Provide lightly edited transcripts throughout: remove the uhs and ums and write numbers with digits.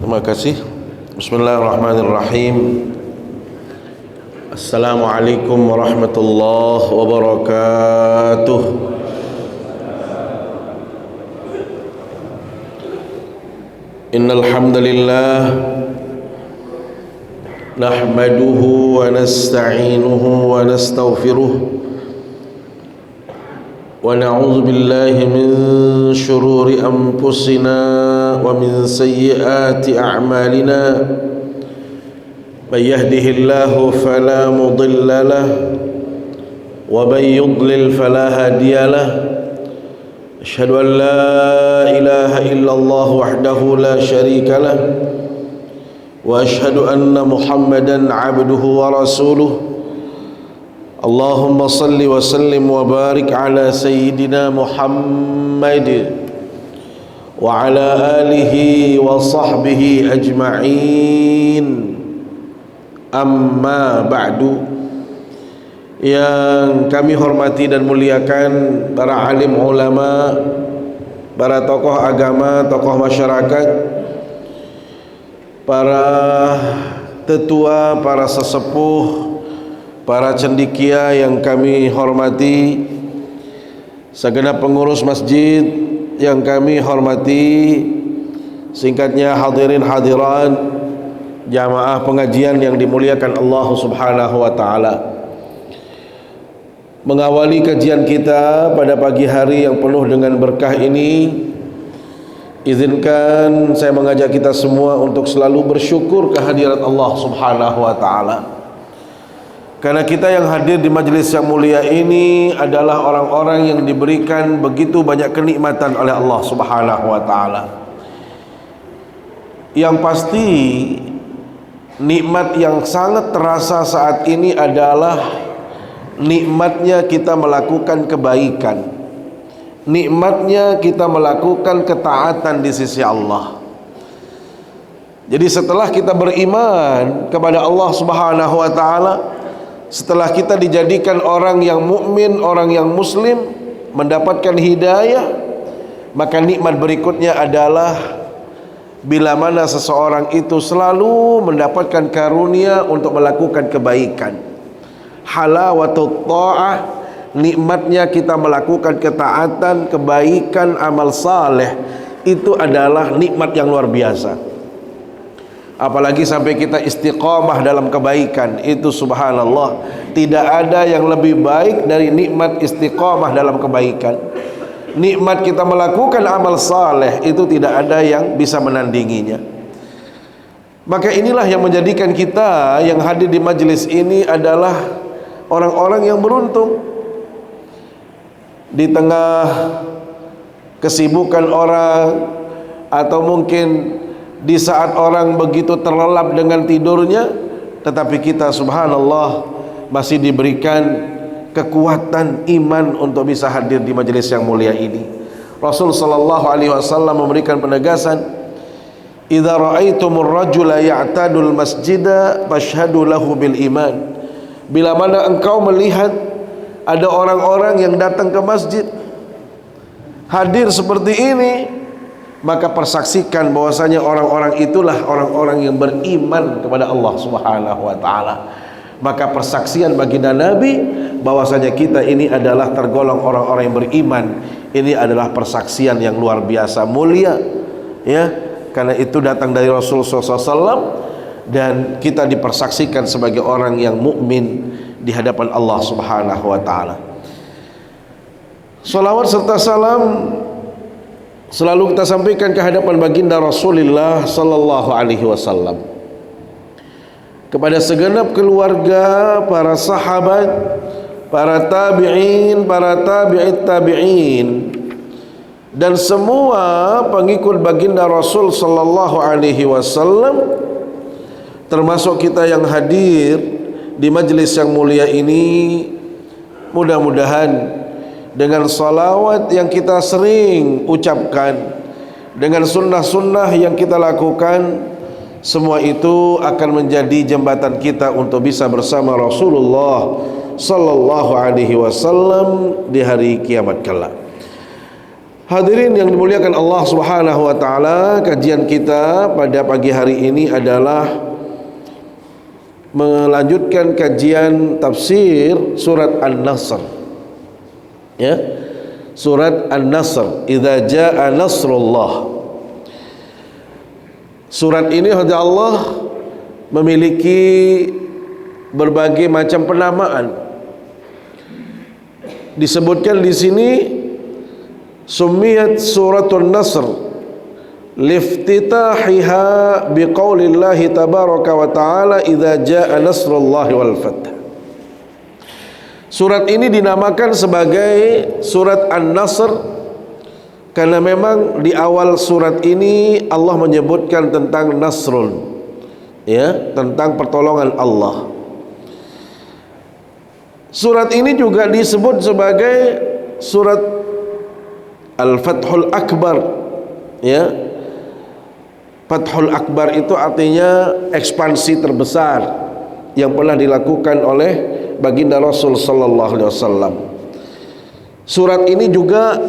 Terima kasih. Bismillahirrahmanirrahim. Assalamualaikum warahmatullahi wabarakatuh. Innal hamdalillah nahmaduhu wa nasta'inuhu wa nastaghfiruh wa na'udzu billahi min shururi anfusina wa min sayyiati a'malina. May yahdihillahu fala mudilla lahu wa may yudlil fala hadiya lahu. Asyhadu an la ilaha illallah wahdahu la syarika lahu wa asyhadu anna Muhammadan abduhu wa rasuluh. Allahumma salli wa sallim wa barik ala sayyidina Muhammad wa ala alihi wa sahbihi ajma'in. Amma ba'du. Yang kami hormati dan muliakan para alim ulama, para tokoh agama, tokoh masyarakat, para tetua, para sesepuh, para cendekia yang kami hormati, segenap pengurus masjid yang kami hormati, singkatnya hadirin hadirat jamaah pengajian yang dimuliakan Allah Subhanahu wa taala. Mengawali kajian kita pada pagi hari yang penuh dengan berkah ini, izinkan saya mengajak kita semua untuk selalu bersyukur kehadirat Allah Subhanahu wa taala. Karena kita yang hadir di majlis yang mulia ini adalah orang-orang yang diberikan begitu banyak kenikmatan oleh Allah Subhanahu wa taala. Yang pasti nikmat yang sangat terasa saat ini adalah nikmatnya kita melakukan kebaikan, nikmatnya kita melakukan ketaatan di sisi Allah. Jadi setelah kita beriman kepada Allah Subhanahu wa taala, setelah kita dijadikan orang yang mukmin, orang yang muslim, mendapatkan hidayah, maka nikmat berikutnya adalah bila mana seseorang itu selalu mendapatkan karunia untuk melakukan kebaikan. Halawatut ta'ah, nikmatnya kita melakukan ketaatan, kebaikan, amal saleh, itu adalah nikmat yang luar biasa. Apalagi sampai kita istiqamah dalam kebaikan, itu subhanallah, tidak ada yang lebih baik dari nikmat istiqamah dalam kebaikan. Nikmat kita melakukan amal saleh, itu tidak ada yang bisa menandinginya. Maka inilah yang menjadikan kita yang hadir di majlis ini adalah orang-orang yang beruntung. Di tengah kesibukan orang, atau mungkin di saat orang begitu terlelap dengan tidurnya, tetapi kita subhanallah masih diberikan kekuatan iman untuk bisa hadir di majelis yang mulia ini. Rasul sallallahu alaihi wasallam memberikan penegasan, "Idza ra'aitumur rajula ya'tadul masjida fashhadu lahu bil iman." Bila mana engkau melihat ada orang-orang yang datang ke masjid, hadir seperti ini, maka persaksikan bahwasanya orang-orang itulah orang-orang yang beriman kepada Allah Subhanahu wa taala. Maka persaksian baginda Nabi bahwasanya kita ini adalah tergolong orang-orang yang beriman, ini adalah persaksian yang luar biasa mulia, ya. Karena itu datang dari Rasulullah SAW, dan kita dipersaksikan sebagai orang yang mukmin di hadapan Allah Subhanahu wa taala. Salawat serta salam selalu kita sampaikan ke hadapan baginda Rasulullah sallallahu alaihi wasallam, kepada segenap keluarga, para sahabat, para tabi'in, para tabi'it tabi'in, dan semua pengikut baginda Rasul sallallahu alaihi wasallam, termasuk kita yang hadir di majlis yang mulia ini. Mudah-mudahan dengan salawat yang kita sering ucapkan, dengan sunnah-sunnah yang kita lakukan, semua itu akan menjadi jembatan kita untuk bisa bersama Rasulullah sallallahu alaihi wasallam di hari kiamat kelak. Hadirin yang dimuliakan Allah Subhanahu wa taala, kajian kita pada pagi hari ini adalah melanjutkan kajian tafsir surat An-Nasr. Ya. Surat An-Nasr, idza jaa nasrullah. Surat ini oleh Allah memiliki berbagai macam penamaan. Disebutkan di sini Summiyat Suratul Nasr liftitahiha biqaulillahi tabaraka wa ta'ala idza jaa nasrullahi wal fath. Surat ini dinamakan sebagai surat An-Nasr karena memang di awal surat ini Allah menyebutkan tentang nasrun, ya, tentang pertolongan Allah. Surat ini juga disebut sebagai surat Al-Fathul Akbar, ya. Fathul Akbar itu artinya ekspansi terbesar yang pernah dilakukan oleh baginda Rasul sallallahu alaihi wasallam. Surat ini juga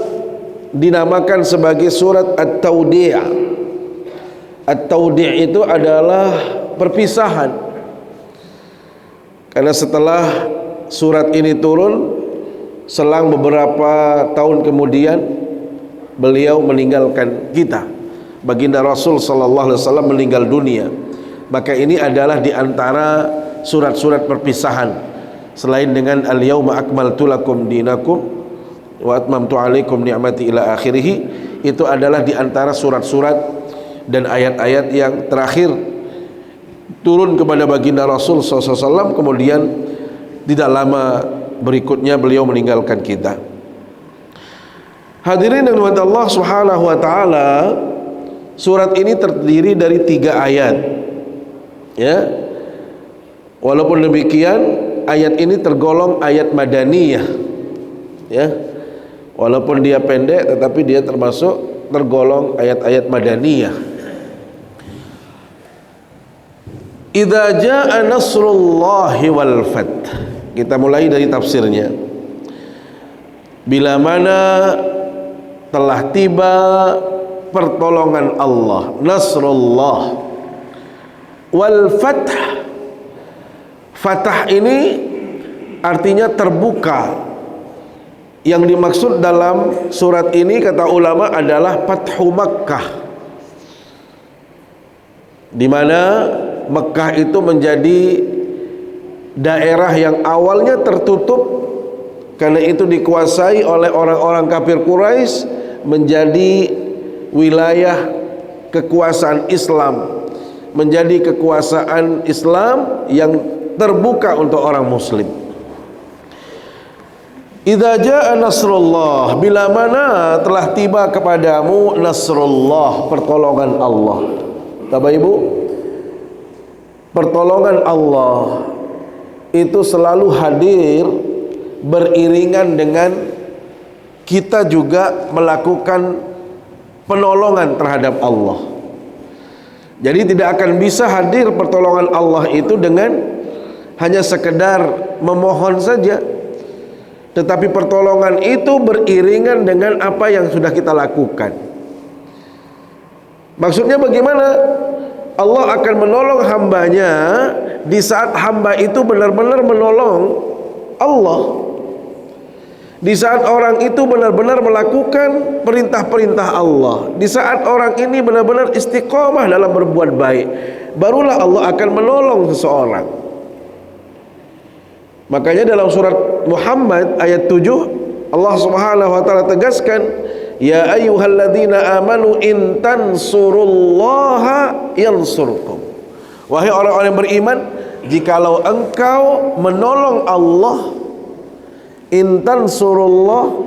dinamakan sebagai surat At-Tawdi'. At-Tawdi' itu adalah perpisahan. Karena setelah surat ini turun, selang beberapa tahun kemudian beliau meninggalkan kita. Baginda Rasul sallallahu alaihi wasallam meninggal dunia. Maka ini adalah di antara surat-surat perpisahan. Selain dengan al-yauma akmaltu lakum dinakum wa atmamtu alaikum ni'mati ila akhirih, itu adalah di antara surat-surat dan ayat-ayat yang terakhir turun kepada baginda Rasul sallallahu alaihi wasallam. Kemudian tidak lama berikutnya beliau meninggalkan kita. Hadirin yang dirahmati Allah Subhanahu wa taala, surat ini terdiri dari 3 ayat. Ya. Walaupun demikian, ayat ini tergolong ayat madaniyah. Ya. Walaupun dia pendek tetapi dia tergolong ayat-ayat madaniyah. Idza jaa nasrullahi wal fath. Kita mulai dari tafsirnya. Bila mana telah tiba pertolongan Allah, nasrullah wal fath. Fatah ini artinya terbuka. Yang dimaksud dalam surat ini kata ulama adalah Fathu Makkah, di mana Mekah itu menjadi daerah yang awalnya tertutup, karena itu dikuasai oleh orang-orang kafir Quraisy, menjadi wilayah kekuasaan Islam, menjadi kekuasaan Islam yang terbuka untuk orang muslim. Idza jaa nasrullah, bila mana telah tiba kepadamu nasrullah, pertolongan Allah. Bapak Ibu, pertolongan Allah itu selalu hadir beriringan dengan kita juga melakukan penolongan terhadap Allah. Jadi tidak akan bisa hadir pertolongan Allah itu dengan hanya sekedar memohon saja, tetapi pertolongan itu beriringan dengan apa yang sudah kita lakukan. Maksudnya bagaimana? Allah akan menolong hambanya di saat hamba itu benar-benar menolong Allah, di saat orang itu benar-benar melakukan perintah-perintah Allah, di saat orang ini benar-benar istiqomah dalam berbuat baik, barulah Allah akan menolong seseorang. Makanya dalam surat Muhammad ayat 7 Allah Subhanahu wa taala tegaskan, ya ayyuhalladzina amanu in tansurullaha yansurkum. Wahai orang-orang yang beriman, jikalau engkau menolong Allah, in tansurullah,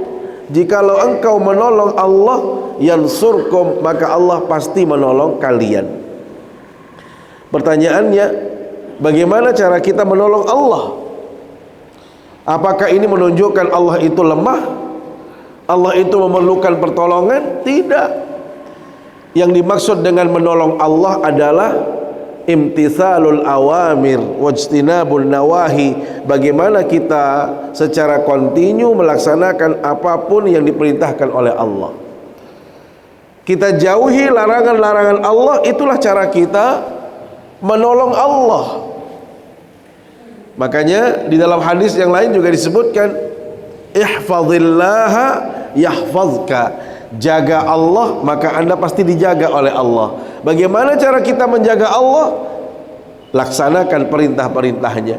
jikalau engkau menolong Allah, yansurkum, maka Allah pasti menolong kalian. Pertanyaannya, bagaimana cara kita menolong Allah? Apakah ini menunjukkan Allah itu lemah? Allah itu memerlukan pertolongan? Tidak. Yang dimaksud dengan menolong Allah adalah imtithalul awamir wajtinabul nawahi. Bagaimana kita secara kontinu melaksanakan apapun yang diperintahkan oleh Allah. kita jauhi larangan-larangan Allah, itulah cara kita menolong Allah. Makanya di dalam hadis yang lain juga disebutkan, ihfazillaha yahfazka. Jaga Allah, maka Anda pasti dijaga oleh Allah. Bagaimana cara kita menjaga Allah? Laksanakan perintah-perintahnya.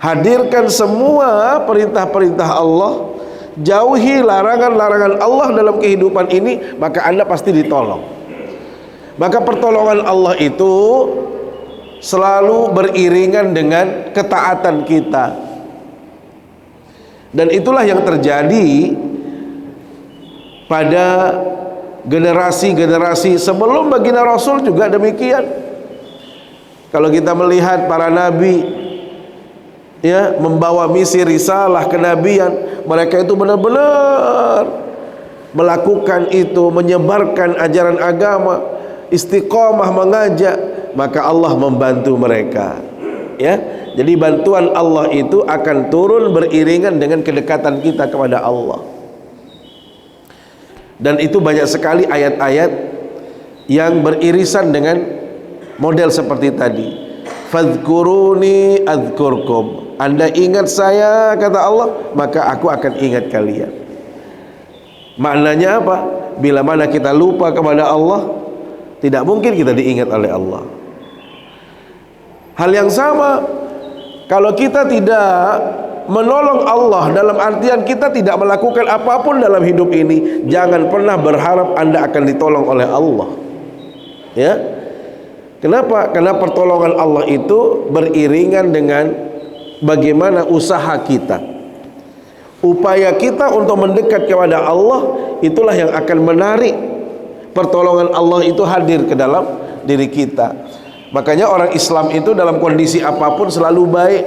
Hadirkan semua perintah-perintah Allah, jauhi larangan-larangan Allah dalam kehidupan ini, maka Anda pasti ditolong. Maka pertolongan Allah itu selalu beriringan dengan ketaatan kita. Dan itulah yang terjadi pada generasi-generasi sebelum baginda Rasul juga demikian. Kalau kita melihat para nabi, ya, membawa misi risalah kenabian, mereka itu benar-benar melakukan itu, menyebarkan ajaran agama, istiqomah mengajak, maka Allah membantu mereka. Ya, jadi bantuan Allah itu akan turun beriringan dengan kedekatan kita kepada Allah. Dan itu banyak sekali ayat-ayat yang beririsan dengan model seperti tadi. Fadhkuruni adzkurkum. Anda ingat saya, kata Allah, maka aku akan ingat kalian. Maknanya apa? Bila mana kita lupa kepada Allah, tidak mungkin kita diingat oleh Allah. Hal yang sama, kalau kita tidak menolong Allah, dalam artian kita tidak melakukan apapun dalam hidup ini, jangan pernah berharap Anda akan ditolong oleh Allah. Ya, kenapa? Karena pertolongan Allah itu beriringan dengan bagaimana usaha kita, upaya kita untuk mendekat kepada Allah. Itulah yang akan menarik pertolongan Allah itu hadir ke dalam diri kita. Makanya orang Islam itu dalam kondisi apapun selalu baik.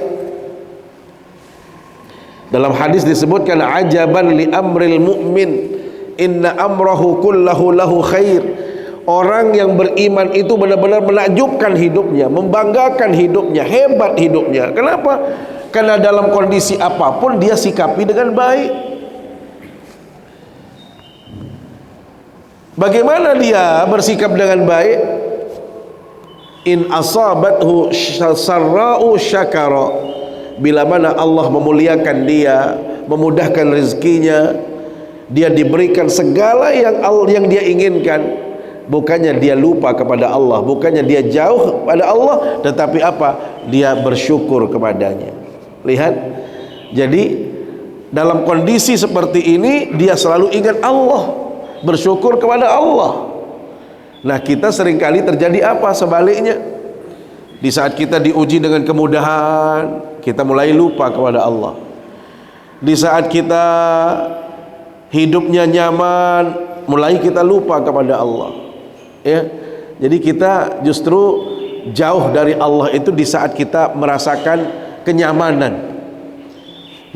Dalam hadis disebutkan, ajaban li amril mu'min, inna amrahu kullahu lahu khair. Orang yang beriman itu benar-benar menakjubkan hidupnya, membanggakan hidupnya, hebat hidupnya. Kenapa? Karena dalam kondisi apapun dia sikapi dengan baik. Bagaimana dia bersikap dengan baik? In asabathu sarra'u syakara. Bila mana Allah memuliakan dia, memudahkan rezekinya, dia diberikan segala yang dia inginkan, bukannya dia lupa kepada Allah, bukannya dia jauh pada Allah, tetapi apa? Dia bersyukur kepadanya. Lihat, jadi dalam kondisi seperti ini dia selalu ingat Allah, bersyukur kepada Allah. Nah, kita seringkali terjadi apa? Sebaliknya, di saat kita diuji dengan kemudahan, kita mulai lupa kepada Allah. Di saat kita hidupnya nyaman, mulai kita lupa kepada Allah. Ya, jadi kita justru jauh dari Allah itu di saat kita merasakan kenyamanan.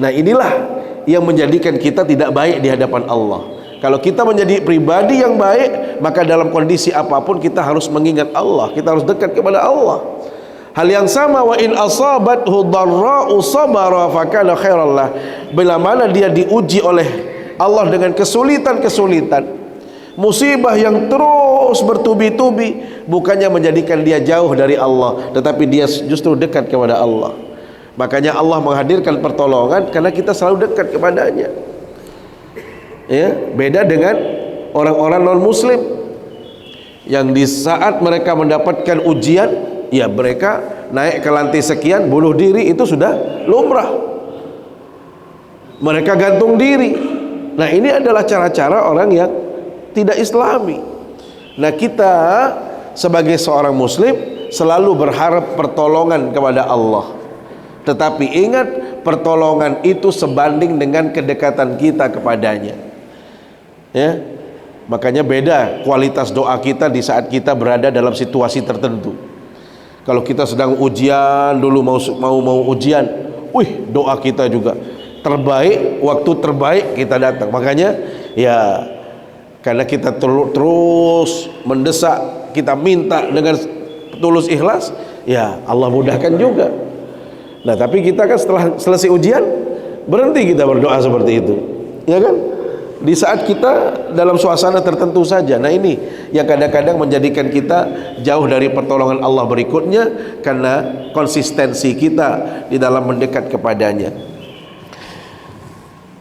Nah, inilah yang menjadikan kita tidak baik di hadapan Allah. Kalau kita menjadi pribadi yang baik, maka dalam kondisi apapun kita harus mengingat Allah, kita harus dekat kepada Allah. Hal yang sama, wa in asabathu dharra'u sabara fakana khairallah. Bila mana dia diuji oleh Allah dengan kesulitan-kesulitan, musibah yang terus bertubi-tubi, bukannya menjadikan dia jauh dari Allah, tetapi dia justru dekat kepada Allah. Makanya Allah menghadirkan pertolongan karena kita selalu dekat kepadanya. Ya, beda dengan orang-orang non-muslim yang di saat mereka mendapatkan ujian, ya mereka naik ke lantai sekian, bunuh diri, itu sudah lumrah. Mereka gantung diri. Nah, ini adalah cara-cara orang yang tidak islami. Nah, kita sebagai seorang muslim selalu berharap pertolongan kepada Allah. Tetapi ingat, pertolongan itu sebanding dengan kedekatan kita kepadanya. Ya, makanya beda kualitas doa kita di saat kita berada dalam situasi tertentu. Kalau kita sedang ujian, dulu mau ujian, doa kita juga terbaik, waktu terbaik kita datang. Makanya ya, karena kita terus mendesak, kita minta dengan tulus ikhlas, ya Allah mudahkan juga. Nah, tapi kita kan setelah selesai ujian berhenti kita berdoa seperti itu, ya kan? di saat kita dalam suasana tertentu saja. Nah ini yang kadang-kadang menjadikan kita jauh dari pertolongan Allah berikutnya, karena konsistensi kita di dalam mendekat kepadanya.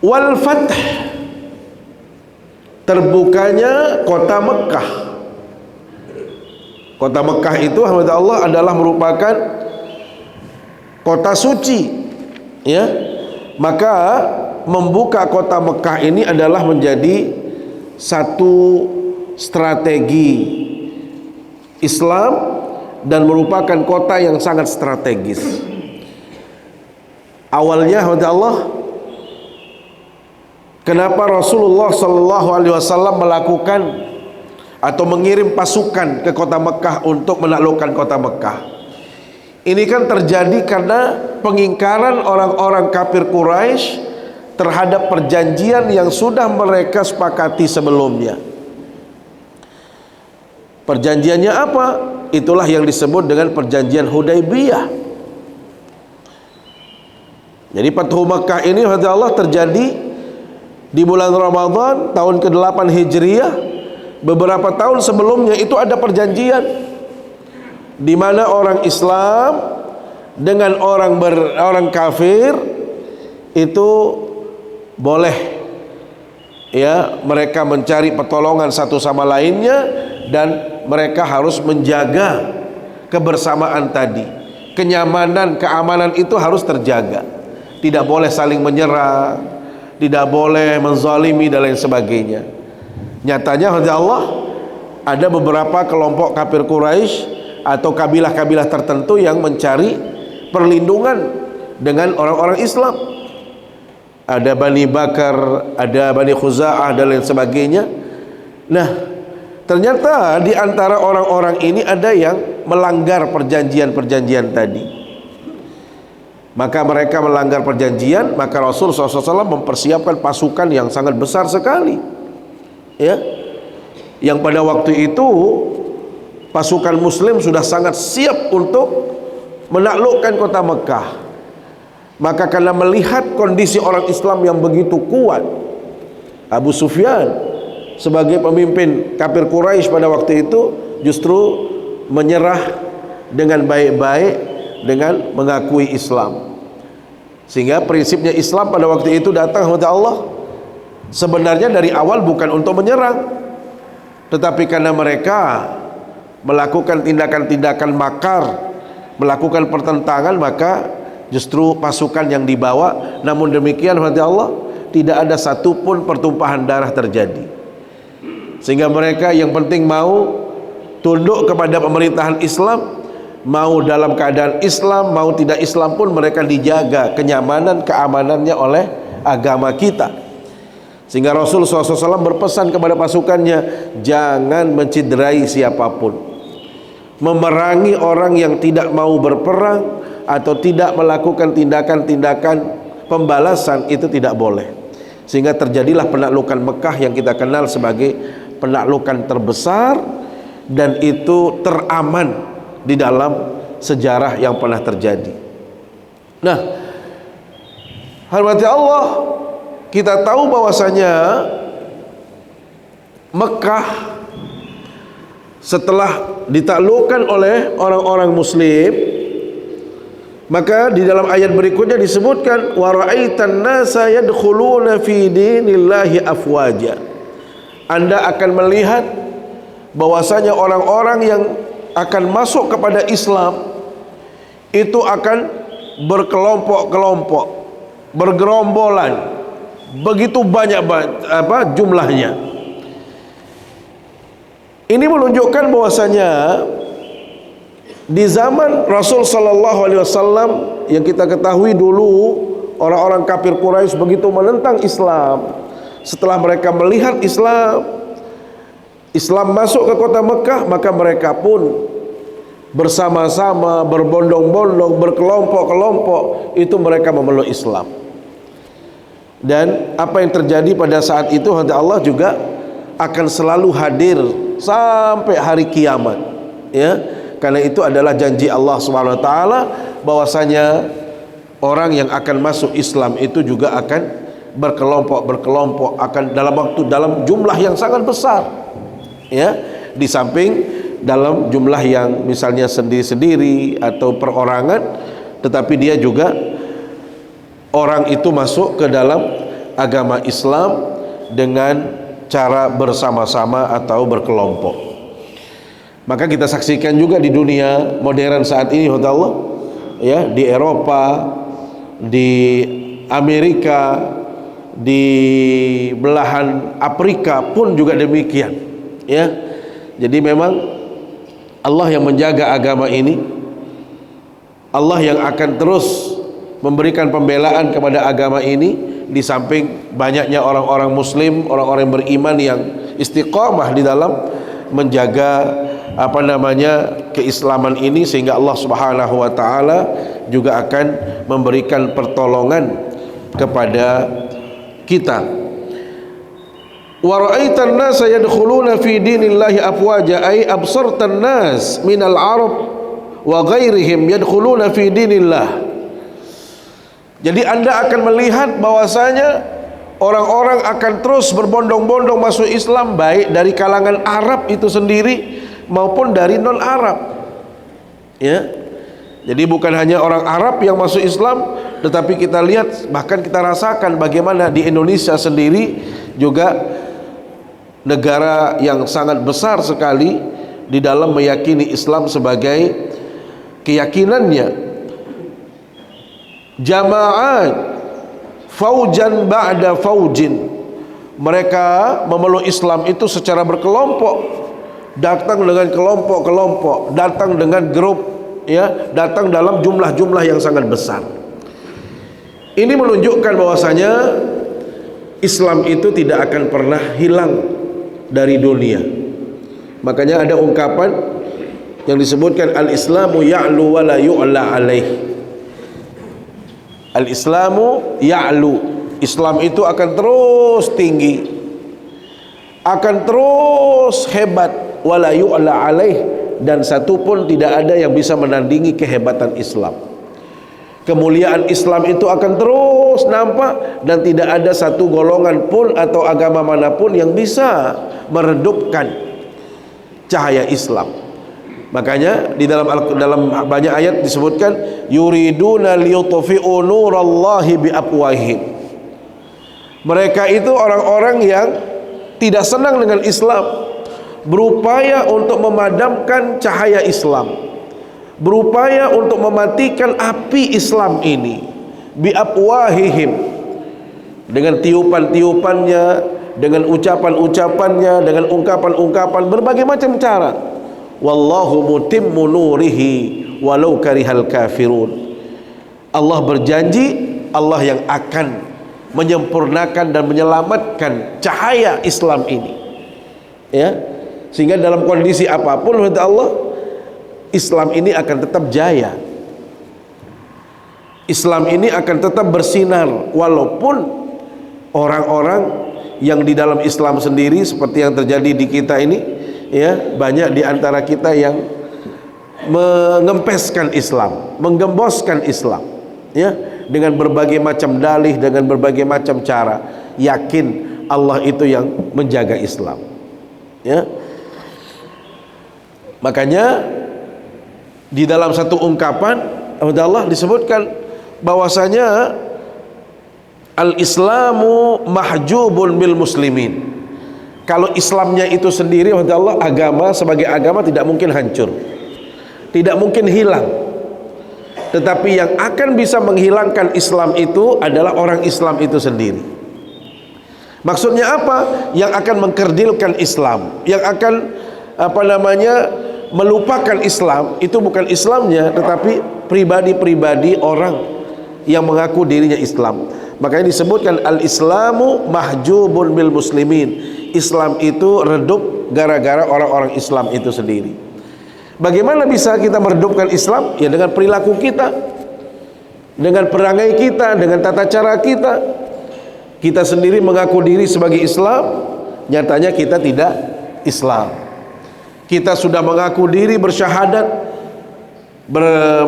Wal fath, terbukanya kota Mekah. Kota Mekah itu Allah adalah merupakan kota suci, ya. Maka membuka kota Mekah ini adalah menjadi satu strategi Islam dan merupakan kota yang sangat strategis. Awalnya Allah, kenapa Rasulullah Shallallahu Alaihi Wasallam melakukan atau mengirim pasukan ke kota Mekah untuk menaklukkan kota Mekah? Ini kan terjadi karena pengingkaran orang-orang kafir Quraisy terhadap perjanjian yang sudah mereka sepakati sebelumnya. Perjanjiannya apa? Itulah yang disebut dengan perjanjian Hudaybiyah. Jadi Fathu Makkah ini Allah terjadi di bulan Ramadan tahun ke-8 Hijriah. Beberapa tahun sebelumnya itu ada perjanjian di mana orang Islam dengan orang kafir itu boleh, ya, mereka mencari pertolongan satu sama lainnya, dan mereka harus menjaga kebersamaan tadi. Kenyamanan, keamanan itu harus terjaga. Tidak boleh saling menyerang, tidak boleh menzalimi dan lain sebagainya. Nyatanya Allah, ada beberapa kelompok kafir Quraisy atau kabilah-kabilah tertentu yang mencari perlindungan dengan orang-orang Islam. Ada Bani Bakar, ada Bani Khuza'ah dan lain sebagainya. Nah, ternyata di antara orang-orang ini ada yang melanggar perjanjian-perjanjian tadi. Maka mereka melanggar perjanjian, maka Rasul SAW mempersiapkan pasukan yang sangat besar sekali, ya, yang pada waktu itu pasukan Muslim sudah sangat siap untuk menaklukkan kota Mekah. Maka karena melihat kondisi orang Islam yang begitu kuat, Abu Sufyan sebagai pemimpin kafir Quraisy pada waktu itu justru menyerah dengan baik-baik dengan mengakui Islam. Sehingga prinsipnya Islam pada waktu itu datang kepada Allah sebenarnya dari awal bukan untuk menyerang, tetapi karena mereka melakukan tindakan-tindakan makar, melakukan pertentangan, maka justru pasukan yang dibawa. Namun demikian Allah, tidak ada satupun pertumpahan darah terjadi. Sehingga mereka yang penting mau tunduk kepada pemerintahan Islam, mau dalam keadaan Islam, mau tidak Islam pun mereka dijaga kenyamanan, keamanannya oleh agama kita. Sehingga Rasul SAW berpesan kepada pasukannya, jangan menciderai siapapun, memerangi orang yang tidak mau berperang atau tidak melakukan tindakan-tindakan pembalasan, itu tidak boleh. Sehingga terjadilah penaklukan Mekah yang kita kenal sebagai penaklukan terbesar, dan itu teraman di dalam sejarah yang pernah terjadi. Nah, hormati Allah, kita tahu bahwasanya Mekah setelah ditaklukkan oleh orang-orang Muslim, maka di dalam ayat berikutnya disebutkan wa ra'aitan nasa yadkhuluna fi dinillahi afwaja. Anda akan melihat bahwasanya orang-orang yang akan masuk kepada Islam itu akan berkelompok-kelompok, bergerombolan, begitu banyak jumlahnya. Ini menunjukkan bahwasanya di zaman Rasul Sallallahu Alaihi Wasallam yang kita ketahui dulu orang-orang kafir Quraisy begitu menentang Islam. Setelah mereka melihat Islam masuk ke kota Mekah, maka mereka pun bersama-sama, berbondong-bondong, berkelompok-kelompok, itu mereka memeluk Islam. Dan apa yang terjadi pada saat itu, Allah juga akan selalu hadir sampai hari kiamat, ya. Karena itu adalah janji Allah SWT bahwasanya orang yang akan masuk Islam itu juga akan berkelompok akan dalam jumlah yang sangat besar, ya, di samping dalam jumlah yang misalnya sendiri-sendiri atau perorangan, tetapi dia juga orang itu masuk ke dalam agama Islam dengan cara bersama-sama atau berkelompok. Maka kita saksikan juga di dunia modern saat ini, Allah, ya, di Eropa, di Amerika, di belahan Afrika pun juga demikian, ya. Jadi memang Allah yang menjaga agama ini, Allah yang akan terus memberikan pembelaan kepada agama ini, di samping banyaknya orang-orang muslim, orang-orang yang beriman yang istiqamah di dalam menjaga keislaman ini, sehingga Allah Subhanahu wa taala juga akan memberikan pertolongan kepada kita. Wa ra'aitan nasa yadkhuluna fi dinillahi afwaja, ay absartan nas minal arab wa ghairihim yadkhuluna fi dinillah. Jadi Anda akan melihat bahwasanya orang-orang akan terus berbondong-bondong masuk Islam, baik dari kalangan Arab itu sendiri maupun dari non-Arab, ya. Jadi bukan hanya orang Arab yang masuk Islam, tetapi kita lihat, bahkan kita rasakan bagaimana di Indonesia sendiri juga negara yang sangat besar sekali di dalam meyakini Islam sebagai keyakinannya. Jama'at faujan ba'da faujin, mereka memeluk Islam itu secara berkelompok, datang dengan kelompok-kelompok, datang dengan grup, ya, datang dalam jumlah-jumlah yang sangat besar. Ini menunjukkan bahwasanya Islam itu tidak akan pernah hilang dari dunia. Makanya ada ungkapan yang disebutkan al-Islamu ya'lu wa la yu'la alaih. Al-Islamu ya'lu, Islam itu akan terus tinggi, akan terus hebat, wala yu'la alaih, dan satu pun tidak ada yang bisa menandingi kehebatan Islam. Kemuliaan Islam itu akan terus nampak, dan tidak ada satu golongan pun atau agama manapun yang bisa meredupkan cahaya Islam. Makanya di dalam banyak ayat disebutkan yuriduna liyutfi'u nurallahi biafwahihim. Mereka itu orang-orang yang tidak senang dengan Islam, berupaya untuk memadamkan cahaya Islam, berupaya untuk mematikan api Islam ini biafwahihim, dengan tiupan-tiupannya, dengan ucapan-ucapannya, dengan ungkapan-ungkapan, berbagai macam cara. Wallahu mutimmu nurihi walau karihal kafirun. Allah berjanji, Allah yang akan menyempurnakan dan menyelamatkan cahaya Islam ini, ya, sehingga dalam kondisi apapun kata Allah, Islam ini akan tetap jaya, Islam ini akan tetap bersinar, walaupun orang-orang yang di dalam Islam sendiri seperti yang terjadi di kita ini, ya, banyak di antara kita yang mengempeskan Islam, menggemboskan Islam, ya, dengan berbagai macam dalih, dengan berbagai macam cara, yakin Allah itu yang menjaga Islam, ya. Makanya di dalam satu ungkapan Allah disebutkan bahwasanya al-Islamu mahjubun bil muslimin. Kalau Islamnya itu sendiri, Allah, agama sebagai agama tidak mungkin hancur, tidak mungkin hilang. Tetapi yang akan bisa menghilangkan Islam itu adalah orang Islam itu sendiri. Maksudnya apa? Yang akan mengkerdilkan Islam, yang akan melupakan Islam itu bukan Islamnya, tetapi pribadi-pribadi orang yang mengaku dirinya Islam. Makanya disebutkan al-Islamu mahjubun bil muslimin. Islam itu redup gara-gara orang-orang Islam itu sendiri. Bagaimana bisa kita meredupkan Islam? Ya dengan perilaku kita, dengan perangai kita, dengan tata cara kita. Kita sendiri mengaku diri sebagai Islam, nyatanya kita tidak Islam. Kita sudah mengaku diri bersyahadat,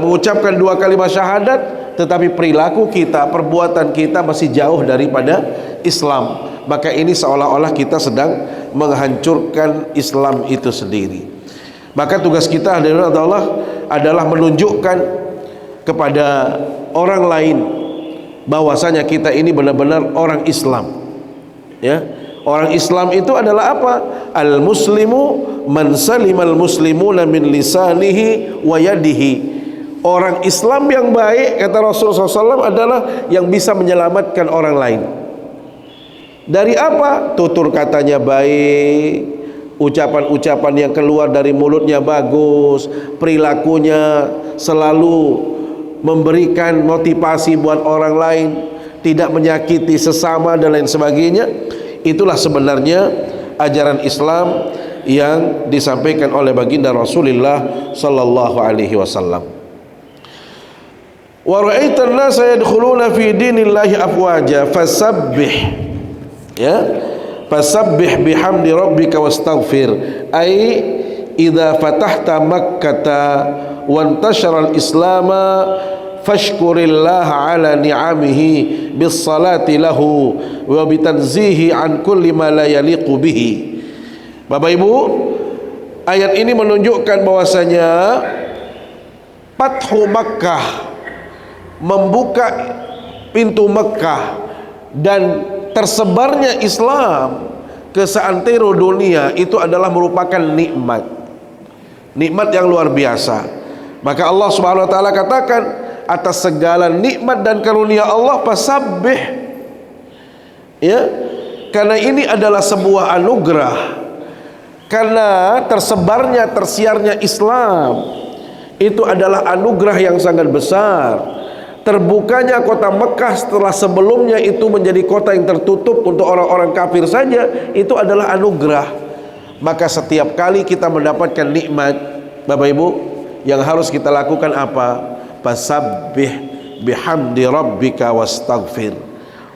mengucapkan 2 kalimat syahadat, tetapi perilaku kita, perbuatan kita masih jauh daripada Islam, maka ini seolah-olah kita sedang menghancurkan Islam itu sendiri. Maka tugas kita adalah menunjukkan kepada orang lain bahwasanya kita ini benar-benar orang Islam. Ya, orang Islam itu adalah apa? Al-muslimu man salimal muslimuna min lisanihi wa yadihi. Orang Islam yang baik, kata Rasulullah SAW, adalah yang bisa menyelamatkan orang lain. Dari apa? Tutur katanya baik, ucapan-ucapan yang keluar dari mulutnya bagus, perilakunya selalu memberikan motivasi buat orang lain, tidak menyakiti sesama dan lain sebagainya. Itulah sebenarnya ajaran Islam yang disampaikan oleh baginda Rasulullah sallallahu alaihi wasallam. Wa ra'aitan nasa yadkhuluna fi dinillahi afwaja fasabbih, ya, fasabbih bihamdi rabbika wastaghfir, ai idza fatahta makkata wa intashara al-islama fashkurillaha ala ni'amihi bis salati lahu wa bitanzihi an kulli ma la yaliqu bihi. Bapak Ibu, ayat ini menunjukkan bahwasanya Fathu Makkah, membuka pintu Mekah dan tersebarnya Islam ke seantero dunia, itu adalah merupakan nikmat yang luar biasa. Maka Allah Subhanahu wa taala katakan, atas segala nikmat dan karunia Allah fasabbih, ya, karena ini adalah sebuah anugerah, karena tersiarnya Islam itu adalah anugerah yang sangat besar. Terbukanya kota Mekah setelah sebelumnya itu menjadi kota yang tertutup untuk orang-orang kafir saja, itu adalah anugerah. Maka setiap kali kita mendapatkan nikmat, Bapak Ibu, yang harus kita lakukan apa? Fasabbih bihamdi rabbika wastaghfir.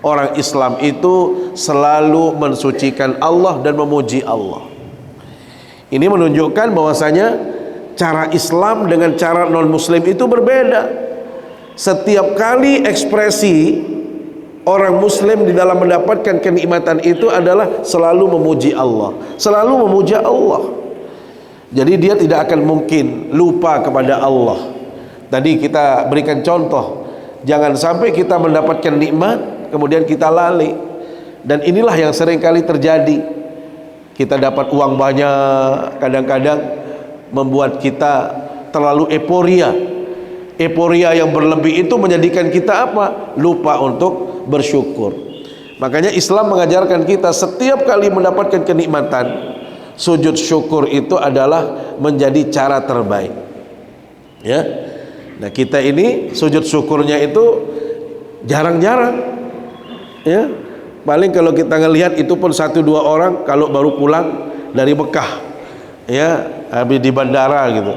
Orang Islam itu selalu mensucikan Allah dan memuji Allah. Ini menunjukkan bahwasanya cara Islam dengan cara non-muslim itu berbeda. Setiap kali ekspresi orang muslim di dalam mendapatkan kenikmatan itu adalah selalu memuji Allah, selalu memuja Allah. Jadi dia tidak akan mungkin lupa kepada Allah. Tadi kita berikan contoh, jangan sampai kita mendapatkan nikmat kemudian kita lalai. Dan inilah yang sering kali terjadi. Kita dapat uang banyak, kadang-kadang membuat kita terlalu euforia yang berlebih itu menjadikan kita apa? Lupa untuk bersyukur. Makanya Islam mengajarkan kita setiap kali mendapatkan kenikmatan, sujud syukur itu adalah menjadi cara terbaik. Ya. Nah, kita ini sujud syukurnya itu jarang-jarang. Ya. Paling kalau kita ngelihat itu pun 1-2 orang kalau baru pulang dari Mekah. Ya, habis di bandara gitu.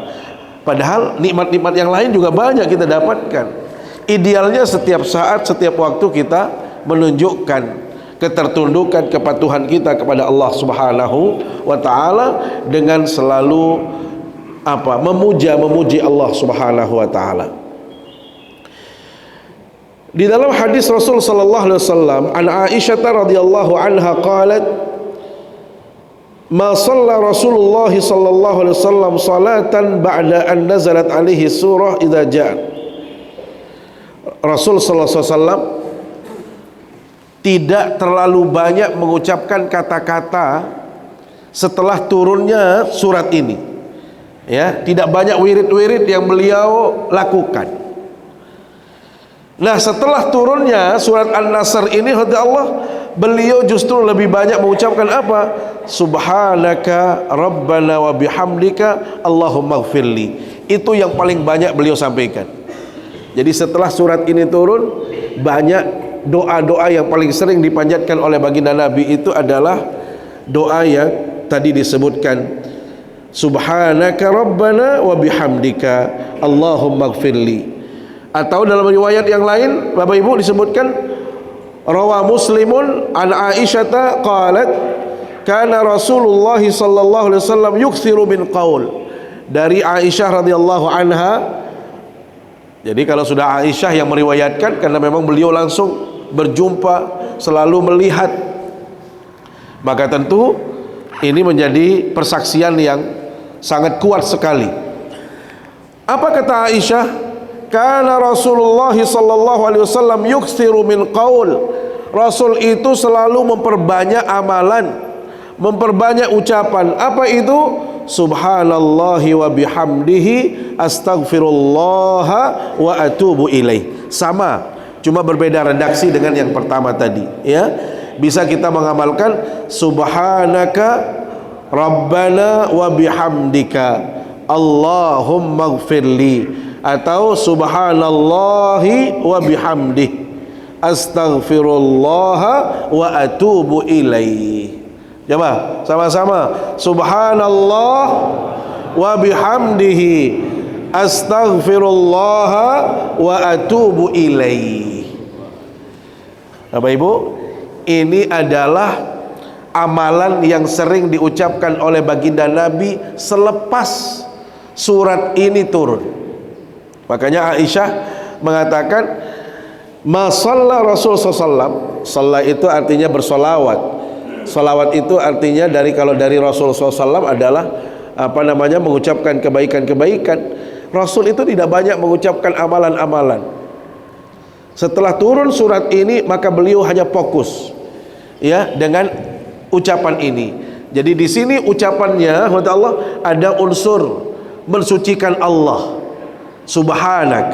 Padahal nikmat-nikmat yang lain juga banyak kita dapatkan. Idealnya setiap saat, setiap waktu kita menunjukkan ketertundukan, kepatuhan kita kepada Allah Subhanahu wa taala dengan selalu memuji Allah Subhanahu wa taala. Di dalam hadis Rasul sallallahu alaihi wasallam, an Aisyah radhiyallahu anha qalat, ma shalla Rasulullah sallallahu alaihi wasallam salatan ba'da an nazalat alaihi surah idza jaa. Rasul sallallahu alaihi wasallam tidak terlalu banyak mengucapkan kata-kata setelah turunnya surat ini. Ya, tidak banyak wirid-wirid yang beliau lakukan. Nah, setelah turunnya surat An-Nasr ini, Allah, beliau justru lebih banyak mengucapkan apa? Subhanaka Rabbana wa bihamdika Allahumma gfirli. Itu yang paling banyak beliau sampaikan. Jadi setelah surat ini turun, banyak doa-doa yang paling sering dipanjatkan oleh baginda Nabi itu adalah doa yang tadi disebutkan, Subhanaka Rabbana wa bihamdika Allahumma gfirli. Atau dalam riwayat yang lain, Bapak Ibu, disebutkan rawa Muslimun an Aisyata qalat kana Rasulullah sallallahu alaihi wasallam yukthiru min qaul. Dari Aisyah radhiyallahu anha, Jadi kalau sudah Aisyah yang meriwayatkan, karena memang beliau langsung berjumpa, selalu melihat, maka tentu ini menjadi persaksian yang sangat kuat sekali. Apa kata Aisyah? Kana Rasulullah sallallahu alaihi wasallam yuksiru min qaul. Rasul itu selalu memperbanyak amalan, memperbanyak ucapan. Apa itu? Subhanallahi wa bihamdihi astaghfirullah wa atubu ilaih. Sama, cuma berbeda redaksi dengan yang pertama tadi, ya. Bisa kita mengamalkan subhanaka rabbana wa bihamdika Allahumma gfirli, atau subhanallahi wa bihamdih astaghfirullah wa atubu ilaih. Coba sama-sama, subhanallah wa bihamdihi astaghfirullah wa atubu ilaih. Bapak Ibu, ini adalah amalan yang sering diucapkan oleh baginda Nabi selepas surat ini turun. Makanya Aisyah mengatakan, ma shalla Rasul sallallahu. Shalla itu artinya bersolawat. Salawat itu artinya kalau dari Rasul SAW adalah mengucapkan kebaikan-kebaikan. Rasul itu tidak banyak mengucapkan amalan-amalan. Setelah turun surat ini, maka beliau hanya fokus, ya, dengan ucapan ini. Jadi di sini ucapannya, Allah, ada unsur mensucikan Allah, subhanak,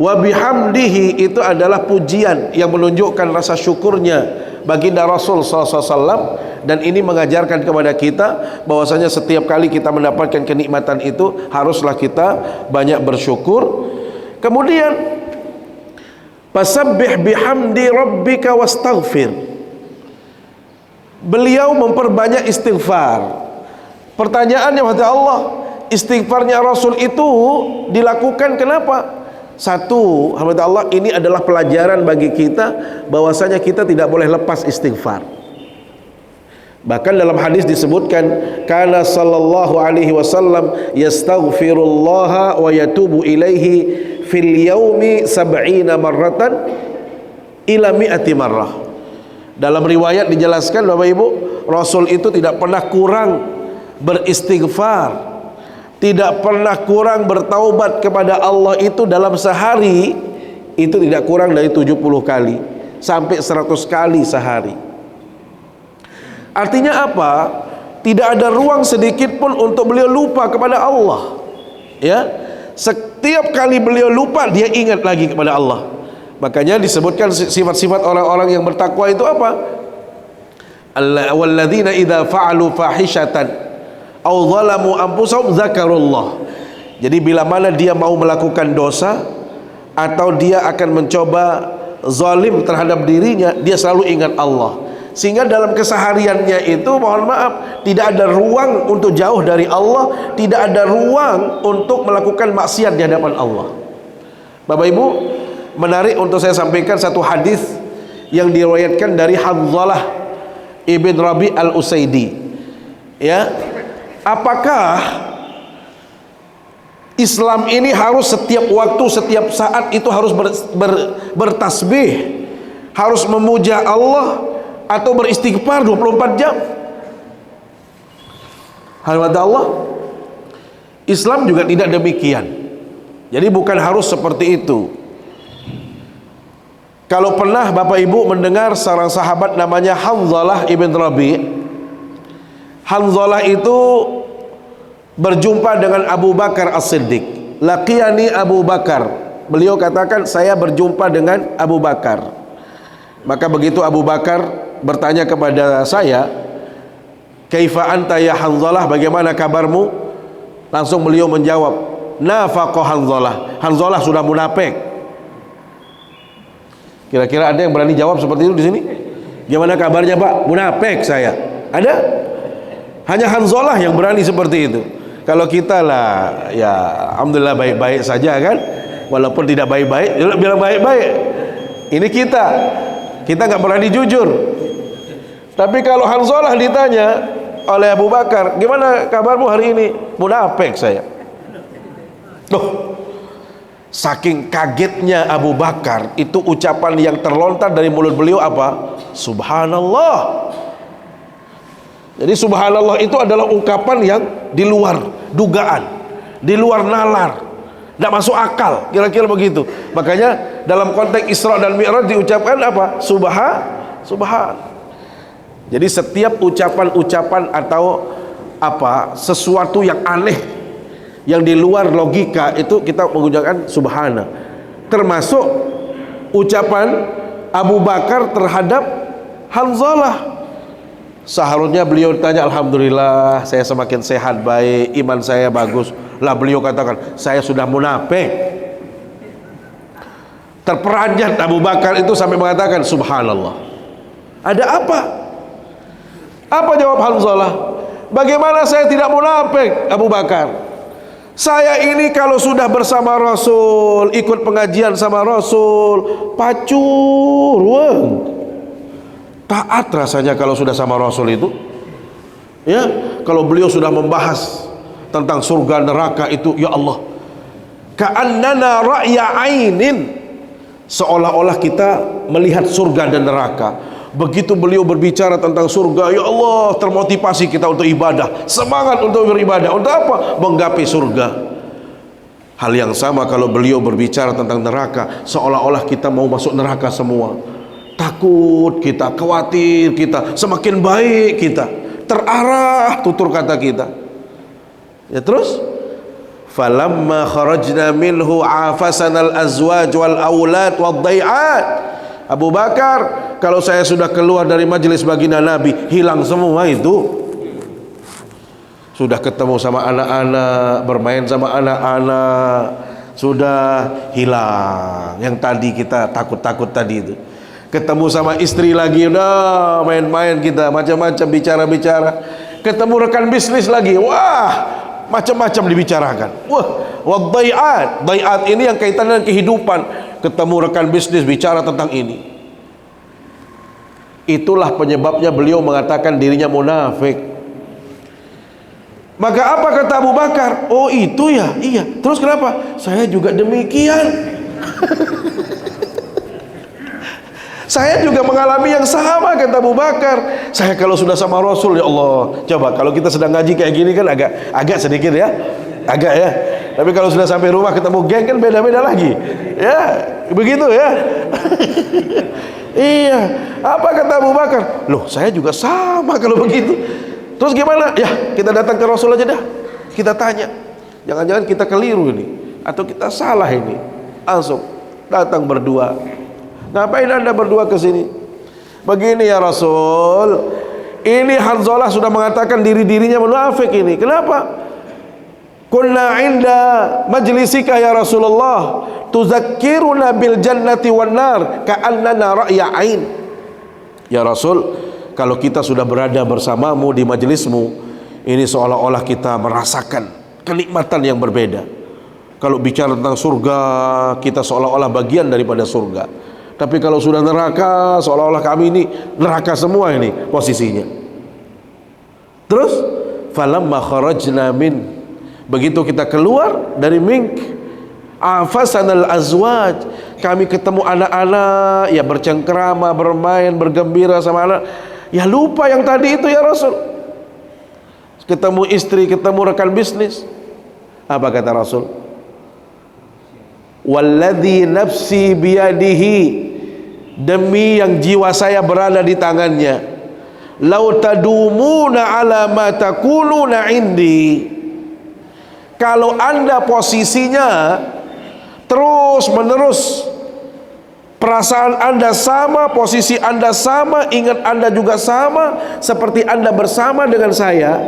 wa bihamdihi, itu adalah pujian yang menunjukkan rasa syukurnya baginda Rasul SAW, dan ini mengajarkan kepada kita bahwasanya setiap kali kita mendapatkan kenikmatan itu haruslah kita banyak bersyukur. Kemudian fasabbih bihamdi rabbika wastaghfir. Beliau memperbanyak istighfar. Pertanyaannya, kata Allah, istighfarnya Rasul itu dilakukan kenapa? Satu, hamba Allah, ini adalah pelajaran bagi kita bahwasanya kita tidak boleh lepas istighfar. Bahkan dalam hadis disebutkan, kana sallallahu alaihi wasallam yastaghfirullah wa yatubu ilaihi fil yaumi 70 marratan ila 100 marrah. Dalam riwayat dijelaskan, Bapak Ibu, Rasul itu tidak pernah kurang beristighfar, tidak pernah kurang bertaubat kepada Allah itu dalam sehari itu tidak kurang dari 70 kali sampai 100 kali sehari. Artinya apa? Tidak ada ruang sedikit pun untuk beliau lupa kepada Allah, ya. Setiap kali beliau lupa, dia ingat lagi kepada Allah. Makanya disebutkan sifat-sifat orang-orang yang bertakwa itu apa? Walladzina idza fa'alu fahishatan aw zalamu anfusahum dzakarullah. Jadi bila mana dia mau melakukan dosa atau dia akan mencoba zalim terhadap dirinya, dia selalu ingat Allah. Sehingga dalam kesehariannya itu, mohon maaf, tidak ada ruang untuk jauh dari Allah, tidak ada ruang untuk melakukan maksiat di hadapan Allah. Bapak Ibu, menarik untuk saya sampaikan satu hadis yang diriwayatkan dari Hanzalah ibn Rabi al-Usaidi. Ya, apakah Islam ini harus setiap waktu, setiap saat itu harus bertasbih, harus memuja Allah, atau beristighfar 24 jam? Hadirat Allah, Islam juga tidak demikian. Jadi bukan harus seperti itu. Kalau pernah Bapak Ibu mendengar seorang sahabat namanya Hanzalah ibn Rabi. Hanzalah itu berjumpa dengan Abu Bakar As-Siddiq. Laqiyani Abu Bakar. Beliau katakan, saya berjumpa dengan Abu Bakar. Maka begitu Abu Bakar bertanya kepada saya, kaifa anta ya Hanzalah, bagaimana kabarmu? Langsung beliau menjawab, nafaqah Hanzalah, Hanzalah sudah munafik. Kira-kira ada yang berani jawab seperti itu di sini? Gimana kabarnya Pak? Munafik saya. Ada? Hanya Hanzalah yang berani seperti itu. Kalau kita lah, ya alhamdulillah baik-baik saja kan, walaupun tidak baik-baik, bilang baik-baik. Ini kita nggak berani jujur. Tapi kalau Hanzalah ditanya oleh Abu Bakar, gimana kabarmu hari ini? Munafik saya. Loh, Saking kagetnya Abu Bakar, itu ucapan yang terlontar dari mulut beliau apa? Subhanallah. Jadi subhanallah itu adalah ungkapan yang di luar dugaan, di luar nalar, tidak masuk akal, kira-kira begitu. Makanya dalam konteks Isra dan Mi'raj diucapkan apa? Subhan. Jadi setiap ucapan-ucapan atau apa sesuatu yang aneh, yang di luar logika, itu kita menggunakan subhana. Termasuk ucapan Abu Bakar terhadap Hanzalah. Seharusnya beliau tanya, alhamdulillah saya semakin sehat, baik, iman saya bagus. Lah beliau katakan, saya sudah munafik. Terperanjat Abu Bakar itu sampai mengatakan subhanallah. Ada apa? Apa jawab Hanzalah? Bagaimana saya tidak munafik, Abu Bakar? Saya ini kalau sudah bersama Rasul, ikut pengajian sama Rasul, pacur, taat rasanya kalau sudah sama Rasul itu. Ya, kalau beliau sudah membahas tentang surga neraka itu, ya Allah, ka'annana ra'ya ainin, seolah-olah kita melihat surga dan neraka. Begitu beliau berbicara tentang surga, ya Allah, termotivasi kita untuk ibadah, semangat untuk beribadah. Untuk apa? Menggapai surga. Hal yang sama kalau beliau berbicara tentang neraka, seolah-olah kita mau masuk neraka semua. Takut kita, khawatir kita, semakin baik kita, terarah tutur kata kita. Ya terus, falamma kharajna minhu afasanal azwaj wal aulad wad dai'at. Abu Bakar, kalau saya sudah keluar dari majelis baginda Nabi, hilang semua itu. Sudah ketemu sama anak-anak, bermain sama anak-anak, sudah hilang. Yang tadi kita takut-takut tadi itu. Ketemu sama istri lagi, udah main-main kita, macam-macam bicara-bicara. Ketemu rekan bisnis lagi, wah, macam-macam dibicarakan. Wah, wadai'at. Dai'at ini yang kaitan dengan kehidupan. Ketemu rekan bisnis bicara tentang ini. Itulah penyebabnya beliau mengatakan dirinya munafik. Maka apa kata Abu Bakar? Oh itu ya, iya. Terus kenapa? Saya juga demikian. Saya juga mengalami yang sama, kata Abu Bakar. Saya kalau sudah sama Rasul, ya Allah. Coba kalau kita sedang ngaji kayak gini kan agak sedikit ya, agak ya. Tapi kalau sudah sampai rumah ketemu geng kan beda-beda lagi. Ya, begitu ya. Iya. Apa kata Abu Bakar? Loh, saya juga sama kalau begitu. Terus gimana? Ya, kita datang ke Rasul aja dah. Kita tanya. Jangan-jangan kita keliru ini, atau kita salah ini. Langsung datang berdua. Ngapain Anda berdua ke sini? Begini ya Rasul, ini Hanzalah sudah mengatakan dirinya munafik ini. Kenapa? Kunna inda majlisika ya Rasulullah, tuzakkiruna bil jannati wan nar ka'annana ra'ya ain. Ya Rasul, kalau kita sudah berada bersamamu di majelismu, ini seolah-olah kita merasakan kenikmatan yang berbeda. Kalau bicara tentang surga, kita seolah-olah bagian daripada surga. Tapi kalau sudah neraka, seolah-olah kami ini neraka semua ini posisinya. Terus falamma kharajna min, begitu kita keluar dari mink, afasanal azwaj, kami ketemu anak-anak, ya bercengkrama, bermain, bergembira sama anak. Ya lupa yang tadi itu ya Rasul. Ketemu istri, ketemu rekan bisnis. Apa kata Rasul? Walladzi nafsi biyadihi, demi yang jiwa saya berada di tangannya, lau tadumuna ala ma taquluna indi, kalau Anda posisinya terus menerus, perasaan Anda sama, posisi Anda sama, ingat Anda juga sama, seperti Anda bersama dengan saya,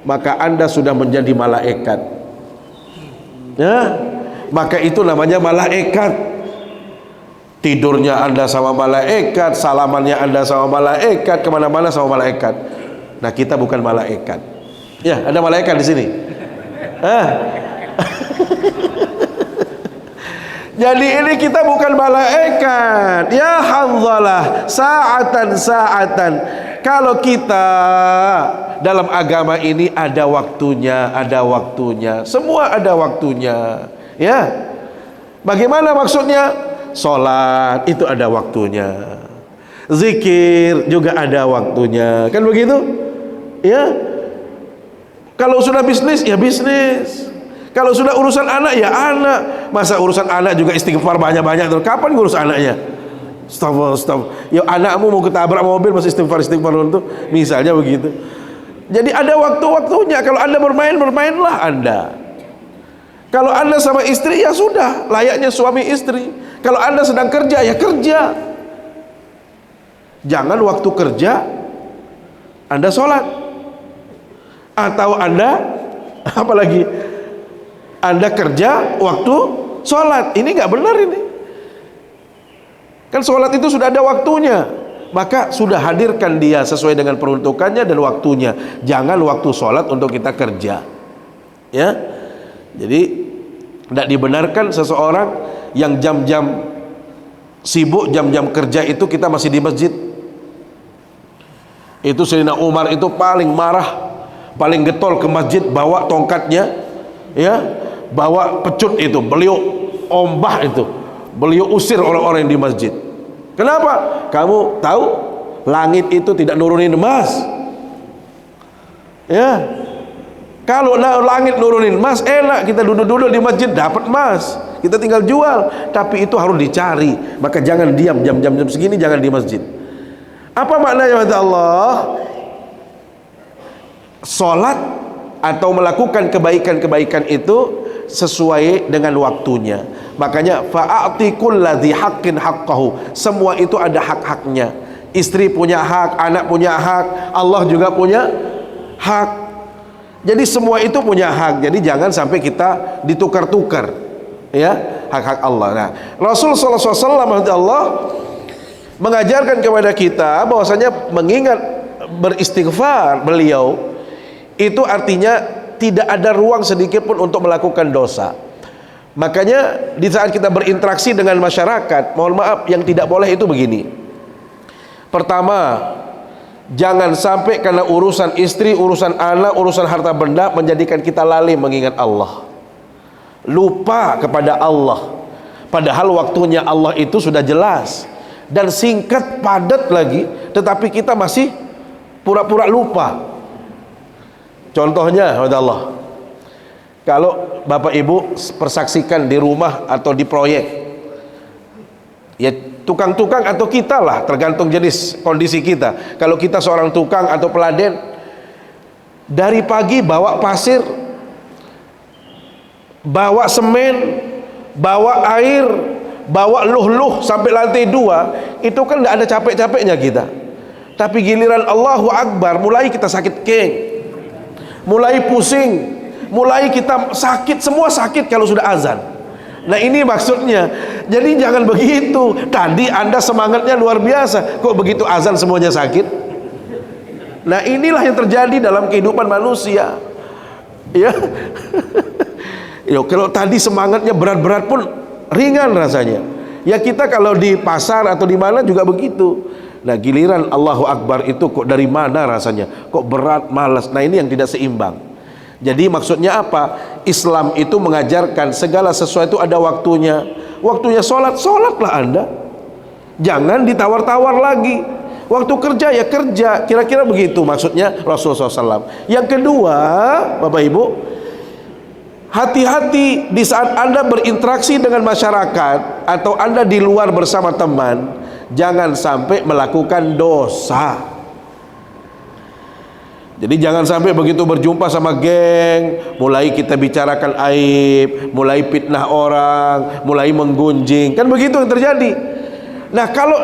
maka Anda sudah menjadi malaikat. Ya, maka itu namanya malaikat. Tidurnya Anda sama malaikat, salamannya Anda sama malaikat, kemana-mana sama malaikat. Nah kita bukan malaikat. Ya, ada malaikat di sini. Jadi ini kita bukan malaikat. Ya Hanzalah, sa'atan. Kalau kita dalam agama ini ada waktunya, Semua ada waktunya. Ya. Bagaimana maksudnya? Sholat itu ada waktunya, zikir juga ada waktunya, kan begitu? Ya. Kalau sudah bisnis ya bisnis, kalau sudah urusan anak ya anak. Masa urusan anak juga istighfar banyak-banyak terus? Kapan ngurus anaknya? Astagfirullah. Ya anakmu mau ketabrak mobil masih istighfar untuk, misalnya begitu. Jadi ada waktu-waktunya. Kalau Anda bermain, bermainlah Anda. Kalau Anda sama istri, ya sudah, layaknya suami istri. Kalau Anda sedang kerja, ya kerja. Jangan waktu kerja Anda sholat, atau Anda apalagi Anda kerja waktu sholat. Ini nggak benar ini. Kan sholat itu sudah ada waktunya, maka sudah hadirkan dia sesuai dengan peruntukannya dan waktunya. Jangan waktu sholat untuk kita kerja, ya. Jadi tidak dibenarkan seseorang yang jam-jam sibuk, jam-jam kerja itu kita masih di masjid. Itu Sayyidina Umar itu paling marah, paling getol ke masjid, bawa tongkatnya, ya, bawa pecut itu, beliau ombah itu, beliau usir orang-orang yang di masjid. Kenapa? Kamu tahu langit itu tidak nurunin emas, ya. Kalau langit nurunin emas enak, kita duduk-duduk di masjid dapat emas, kita tinggal jual. Tapi itu harus dicari. Maka jangan diam jam-jam segini, jangan di masjid. Apa maknanya kata Allah? Salat atau melakukan kebaikan-kebaikan itu sesuai dengan waktunya. Makanya fa'ati kulladzi haqqin haqqahu. Semua itu ada hak-haknya. Istri punya hak, anak punya hak, Allah juga punya hak. Jadi semua itu punya hak. Jadi jangan sampai kita ditukar-tukar, ya, hak-hak Allah. Nah, Rasul sallallahu alaihi wasallam Allah mengajarkan kepada kita bahwasanya mengingat beristighfar beliau itu artinya tidak ada ruang sedikit pun untuk melakukan dosa. Makanya di saat kita berinteraksi dengan masyarakat, mohon maaf, yang tidak boleh itu begini. Pertama, jangan sampai karena urusan istri, urusan anak, urusan harta benda menjadikan kita lalai mengingat Allah, lupa kepada Allah. Padahal waktunya Allah itu sudah jelas dan singkat, padat lagi, tetapi kita masih pura-pura lupa. Contohnya, Allah, kalau Bapak Ibu persaksikan di rumah atau di proyek, ya tukang-tukang atau kita lah, tergantung jenis kondisi kita. Kalau kita seorang tukang atau peladen, dari pagi bawa pasir, bawa semen, bawa air, bawa luh-luh sampai lantai 2, itu kan tidak ada capek-capeknya kita. Tapi giliran Allahu Akbar, mulai kita sakit keng, mulai pusing, mulai kita sakit, semua sakit kalau sudah azan. Nah ini maksudnya. Jadi jangan begitu. Tadi Anda semangatnya luar biasa, kok begitu azan semuanya sakit? Nah inilah yang terjadi dalam kehidupan manusia, ya. Yo, kalau tadi semangatnya berat-berat pun ringan rasanya. Ya kita kalau di pasar atau di mana juga begitu. Nah giliran Allahu Akbar itu kok dari mana rasanya? Kok berat, malas. Nah ini yang tidak seimbang. Jadi maksudnya apa? Islam itu mengajarkan segala sesuatu ada waktunya. Waktunya sholat, sholatlah Anda. Jangan ditawar-tawar lagi. Waktu kerja ya kerja. Kira-kira begitu maksudnya Rasulullah SAW. Yang kedua, Bapak Ibu, hati-hati di saat Anda berinteraksi dengan masyarakat atau Anda di luar bersama teman, jangan sampai melakukan dosa. Jadi jangan sampai begitu berjumpa sama geng, mulai kita bicarakan aib, mulai fitnah orang, mulai menggunjing. Kan begitu yang terjadi. Nah kalau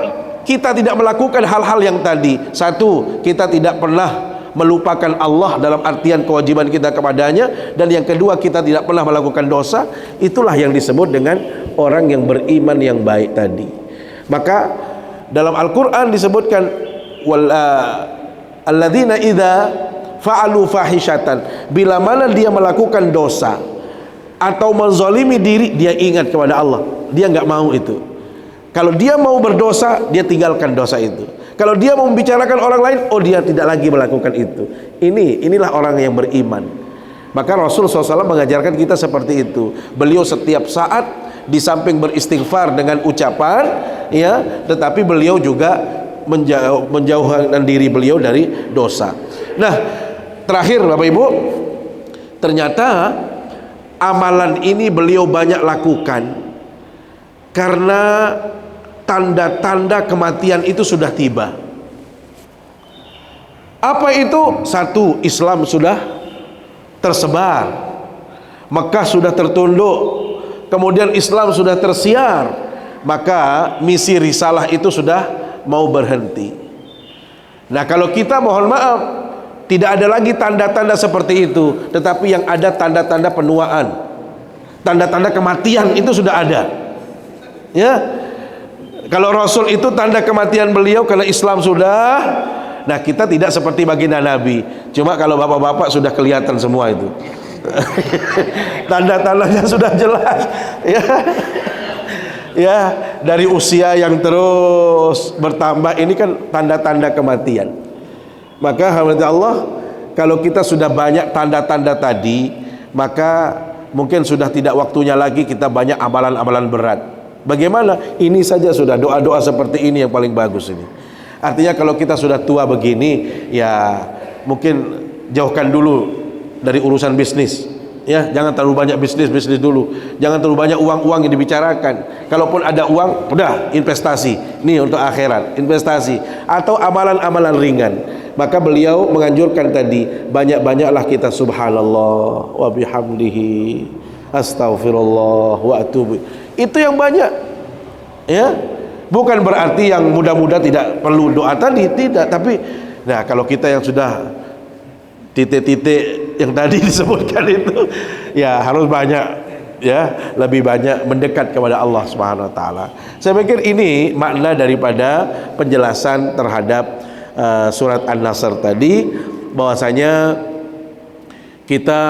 kita tidak melakukan hal-hal yang tadi, satu, kita tidak pernah melupakan Allah dalam artian kewajiban kita kepadanya, dan yang kedua kita tidak pernah melakukan dosa, itulah yang disebut dengan orang yang beriman yang baik tadi. Maka dalam Al-Quran disebutkan alladzina idza fa'alu fahishatan, bila mana dia melakukan dosa atau menzalimi diri, dia ingat kepada Allah, dia nggak mau itu. Kalau dia mau berdosa, dia tinggalkan dosa itu. Kalau dia mau membicarakan orang lain, oh dia tidak lagi melakukan itu. Inilah orang yang beriman. Maka Rasul SAW mengajarkan kita seperti itu. Beliau setiap saat Di samping beristighfar dengan ucapan, ya, tetapi beliau juga menjauhkan diri beliau dari dosa. Nah, terakhir Bapak Ibu, ternyata amalan ini beliau banyak lakukan karena tanda-tanda kematian itu sudah tiba. Apa itu? Satu, Islam sudah tersebar, Mekah sudah tertunduk, kemudian Islam sudah tersiar, maka misi risalah itu sudah mau berhenti. Nah, kalau kita mohon maaf tidak ada lagi tanda-tanda seperti itu, tetapi yang ada tanda-tanda penuaan, tanda-tanda kematian itu sudah ada. Ya, kalau Rasul itu tanda kematian beliau karena Islam sudah. Nah, kita tidak seperti baginda Nabi. Cuma kalau bapak-bapak sudah kelihatan semua itu. Tanda-tandanya sudah jelas. Ya. Ya, dari usia yang terus bertambah ini kan tanda-tanda kematian. Maka hadirat Allah, kalau kita sudah banyak tanda-tanda tadi, maka mungkin sudah tidak waktunya lagi kita banyak amalan-amalan berat. Bagaimana? Ini saja sudah, doa-doa seperti ini yang paling bagus ini. Artinya kalau kita sudah tua begini, ya mungkin jauhkan dulu dari urusan bisnis. Ya, jangan terlalu banyak bisnis dulu. Jangan terlalu banyak uang-uang yang dibicarakan. Kalaupun ada uang, udah investasi. Ini untuk akhirat, investasi atau amalan-amalan ringan. Maka beliau menganjurkan tadi, banyak-banyaklah kita subhanallah wa bihamdihi, astaghfirullah wa atubu. Itu yang banyak. Ya. Bukan berarti yang muda-muda tidak perlu doa tadi, tidak. Tapi, nah kalau kita yang sudah titik-titik yang tadi disebutkan itu, ya harus banyak, ya lebih banyak mendekat kepada Allah Subhanahu Wa Taala. Saya pikir ini makna daripada penjelasan terhadap surat An-Nasr tadi, bahwasanya kita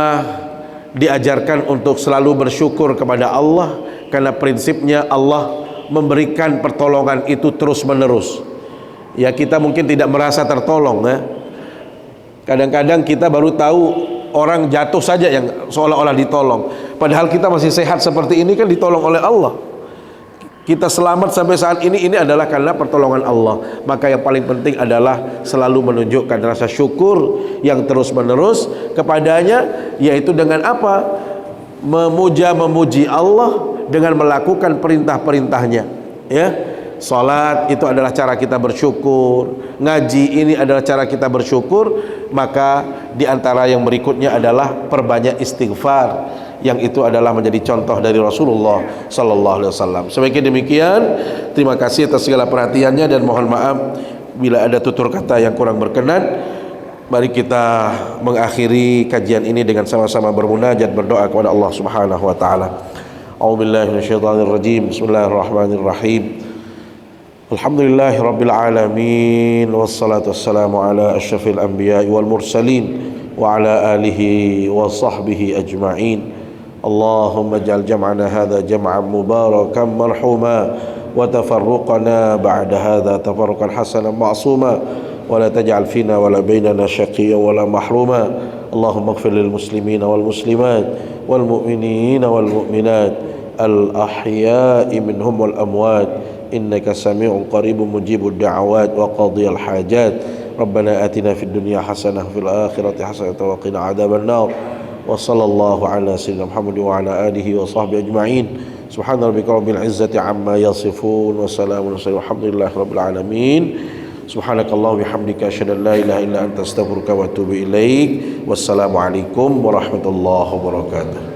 diajarkan untuk selalu bersyukur kepada Allah karena prinsipnya Allah memberikan pertolongan itu terus menerus. Ya, kita mungkin tidak merasa tertolong, ya. Kadang-kadang kita baru tahu orang jatuh saja yang seolah-olah ditolong, padahal kita masih sehat seperti ini kan ditolong oleh Allah. Kita selamat sampai saat ini adalah karena pertolongan Allah. Maka yang paling penting adalah selalu menunjukkan rasa syukur yang terus menerus kepadanya, yaitu dengan apa? Memuji Allah dengan melakukan perintah-perintahnya. Ya, salat itu adalah cara kita bersyukur, ngaji ini adalah cara kita bersyukur. Maka diantara yang berikutnya adalah perbanyak istighfar, yang itu adalah menjadi contoh dari Rasulullah Sallallahu Alaihi Wasallam. Sebaiknya demikian. Terima kasih atas segala perhatiannya dan mohon maaf bila ada tutur kata yang kurang berkenan. Mari kita mengakhiri kajian ini dengan sama-sama bermunajat, berdoa kepada Allah Subhanahu Wa Taala. A'udzubillahi minasyaitonirrajim. Bismillahirrahmanirrahim. Alhamdulillahi rabbil alamin, wassalatu wassalamu ala asyrafil anbiya'i wal mursalin wa ala alihi wa sahbihi ajma'in. Allahumma ij'al jam'ana hadha jam'an mubarakan marhuma wa tafarruqana ba'da hadha tafarruqan hasanan ma'suma wa la taj'al fina wa la bainana syaqiyyan wa la mahruma. Allahumma ighfir lil muslimina wal muslimat wal mu'minina wal mu'minat al ahya'i minhum wal amwat innaka sami'un qaribun mujibud da'awat wa qadiyal hajat. Rabbana atina fid dunya hasanah fil akhirati hasanah wa qina adzaban nar. Wa sallallahu ala sayyidina Muhammad wa ala alihi wa sahbihi ajma'in. Subhana rabbika rabbil izzati amma yasifun wa salamun alhamdulillahi rabbil alamin. Subhanakallah bihamdika asyhadu an la ilaha illa anta astaghfiruka wa atubu ilaik. Wassalamu alaikum warahmatullahi wabarakatuh.